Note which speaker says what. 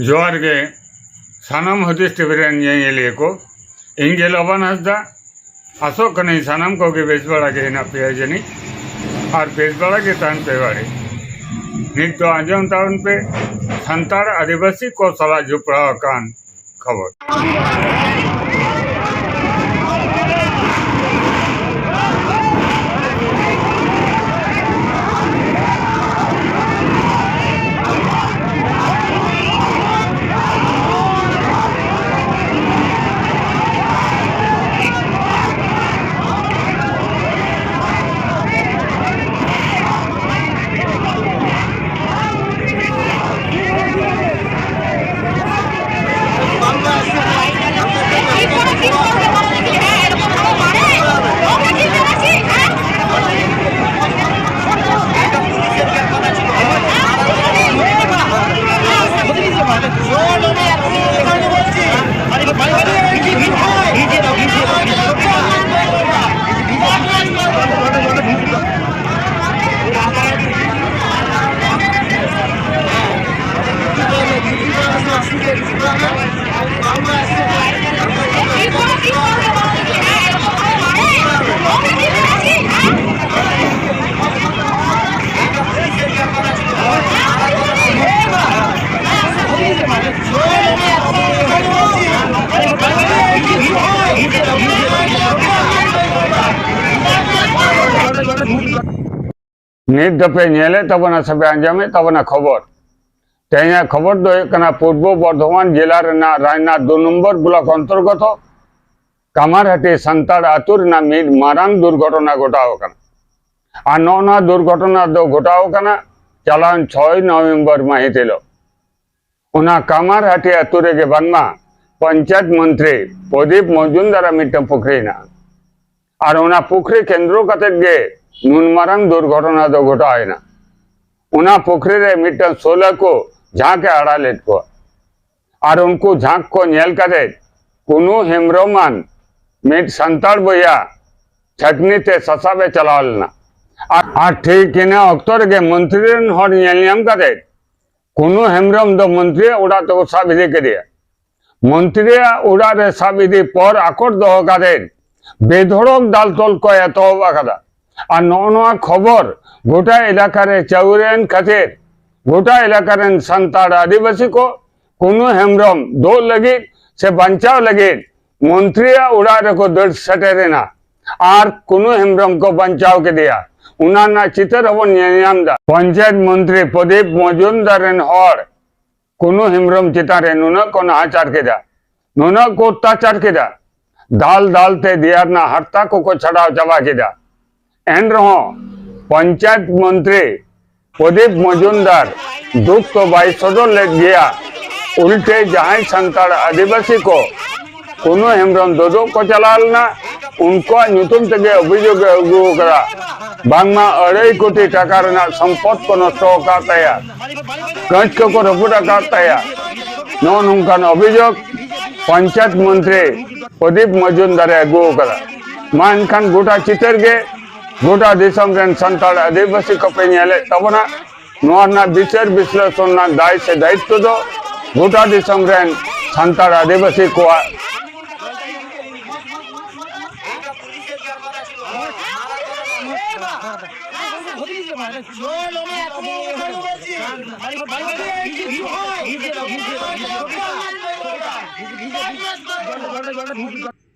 Speaker 1: जोहार गे सानाम हदीस TV rain ñeñeliye को ᱤᱧ ᱜᱮ ᱞᱚᱵᱟᱱ ᱦᱟᱸᱥᱫᱟ ᱟᱥᱚᱜ ᱠᱟᱹᱱᱟᱹᱧ ᱥᱟᱱᱟᱢ ᱠᱚᱜᱮ ᱵᱮᱥ ᱵᱟᱲᱟ ᱜᱮ ᱦᱮᱱᱟᱜ ᱯᱮᱭᱟ ᱡᱟᱹᱱᱤᱡ ᱟᱨ ᱵᱮᱥ ᱵᱟᱲᱟ ᱜᱮ ᱛᱟᱦᱮᱱ ᱯᱮ ᱵᱟᱲᱮ ᱱᱤᱛ ᱫᱚ ᱟᱸᱡᱚᱢ ᱛᱟᱵᱚᱱ ᱯᱮ ᱥᱟᱱᱛᱟᱲ ᱟᱹᱫᱤᱵᱟᱹᱥᱤ ᱠᱚ ᱥᱟᱞᱟᱜ ᱡᱚᱯᱲᱟᱣ ᱟᱠᱟᱱ ᱠᱷᱚᱵᱚᱨ। नित दफे नेले तबना सबे आंजमे तबना खबर तेना खबर दो पूर्व बर्धमान जिला रायनाथ 2 नम्बर ब्लॉक अंतर्गत कामारहाटी संताड़ आतु मिड मारांग दुर्घटना घटाव आ नौना दुर्घटना दो घटाव चलान 6 नवम्बर माहित कामारहाटी आतु रे बांगमा पंचायत मंत्री प्रदीप मजुमदार मिट्टन पुखरी और उना पुखरी केंद्र कते गे नुन मारांग दुर्घटना दो घटायना उना पुखरी रे मिट्टन 16 को झाँके आड़ा लेट को और उनको झाँक को नेल कते कुनु हेम्ब्रमान मिट संताड़ बया छटनी ते ससाबे चलावलना आ ठीक इना अक्तर गे मंत्री रन हर नेल नाम कते कुनु हेम्ब्रम दो मंत्री उड़ा तो साब इदी करिया मंत्री उड़ा रे साब इदी पर आकोट दो कते बेधड़क दाल तोल को एतहब आकादा और नौना खबर गोटा इलाका रे चाउरेन खातिर गोटा इलाका रेन संताड़ आदिवासी को कुनु हेम्ब्रम दो लगी से बचाव लगी मंत्री उड़ा रे को दड़ सटेरेना और कुनु हेम्ब्रम को बचाव के दिया उना चितर हबन दा पंचायत मंत्री प्रदीप मजुमदार रेन हर कुनु हेम्ब्रम चितार रे नुना को नाचार केदा नुना को अत्याचार केदा दाल दाल ते दियार ना हरता को छड़ाव चाबा केदा एन रहो पंचायत मंत्री प्रदीप मजुमदार दुख तो बाई सदर ले गया उल्टे जहां संताड़ आदिवासी को कुनु हेम्ब्रम दो को चलालना उनको नुतुम तेगे अभियोग अगु करा बांगमा 2.5 कोटी टाका रना संपत्ति को नष्ट काताया कंच को रपुटा काताया नो नोंकान अभियोग पंचायत मंत्री प्रदीप मजुमदार अगु करा मा एनखान गोटा चितर गे गोटा दिसम रेन संताड़ आदिवासी को पे नेले तबना नोना विचार विश्लेषण ना दाय से दायित्व दो गोटा दिसम रेन संताड़ आदिवासी को
Speaker 2: जो